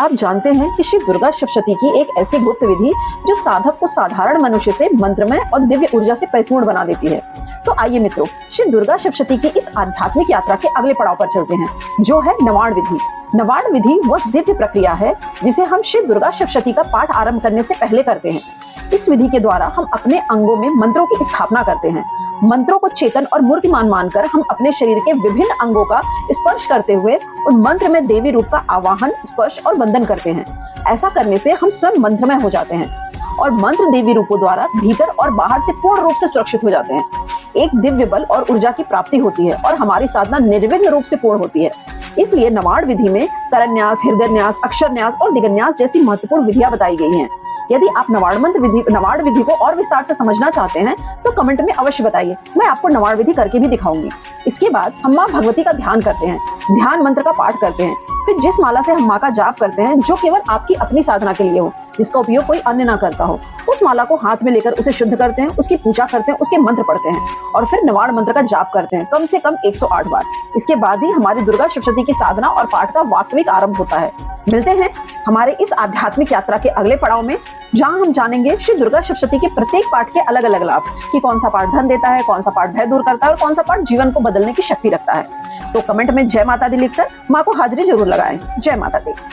आप जानते हैं कि श्री दुर्गा सप्तशती की एक ऐसी गुप्त विधि जो साधक को साधारण मनुष्य से मंत्रमय और दिव्य ऊर्जा से परिपूर्ण बना देती है। तो आइए मित्रों, श्री दुर्गा सप्तशती की इस आध्यात्मिक यात्रा के अगले पड़ाव पर चलते हैं, जो है नवाण विधि। नवाण विधि वह दिव्य प्रक्रिया है जिसे हम श्री दुर्गा सप्तशती का पाठ आरंभ करने से पहले करते हैं। इस विधि के द्वारा हम अपने अंगों में मंत्रों की स्थापना करते हैं। मंत्रों को चेतन और मूर्तिमान मानकर हम अपने शरीर के विभिन्न अंगों का स्पर्श करते हुए उन मंत्र में देवी रूप का आवाहन, स्पर्श और वंदन करते हैं। ऐसा करने से हम स्वयं मंत्रमय हो जाते हैं और मंत्र देवी रूपों द्वारा भीतर और बाहर से पूर्ण रूप से सुरक्षित हो जाते हैं। एक दिव्य बल और ऊर्जा की प्राप्ति होती है और हमारी साधना निर्विघ्न रूप से पूर्ण होती है। इसलिए नवाण विधि में करन्यास, हृदयन्यास, अक्षरन्यास और दिगन्यास जैसी महत्वपूर्ण विधियां बताई गई हैं। यदि आप नवाण विधि को और विस्तार से समझना चाहते हैं तो कमेंट में अवश्य बताइए, मैं आपको नवाण विधि करके भी दिखाऊंगी। इसके बाद हम माँ भगवती का ध्यान करते हैं, ध्यान मंत्र का पाठ करते हैं। फिर जिस माला से हम माँ का जाप करते हैं, जो केवल आपकी अपनी साधना के लिए हो, जिसका उपयोग कोई अन्य ना करता हो, उस माला को हाथ में लेकर उसे शुद्ध करते हैं, उसकी पूजा करते हैं, उसके मंत्र पढ़ते हैं और फिर नवाण मंत्र का जाप करते हैं कम से कम 108 बार। इसके बाद ही हमारी दुर्गा सप्तशती की साधना और पाठ का वास्तविक आरंभ होता है। मिलते हैं हमारे इस आध्यात्मिक यात्रा के अगले पड़ाव में, जहां हम जानेंगे श्री दुर्गा सप्तशती के प्रत्येक पाठ के अलग अलग लाभ, कि कौन सा पाठ धन देता है, कौन सा पाठ भय दूर करता है और कौन सा पाठ जीवन को बदलने की शक्ति रखता है। तो कमेंट में जय माता दी लिखकर माँ को हाजिरी जरूर लगाएं। जय माता दी।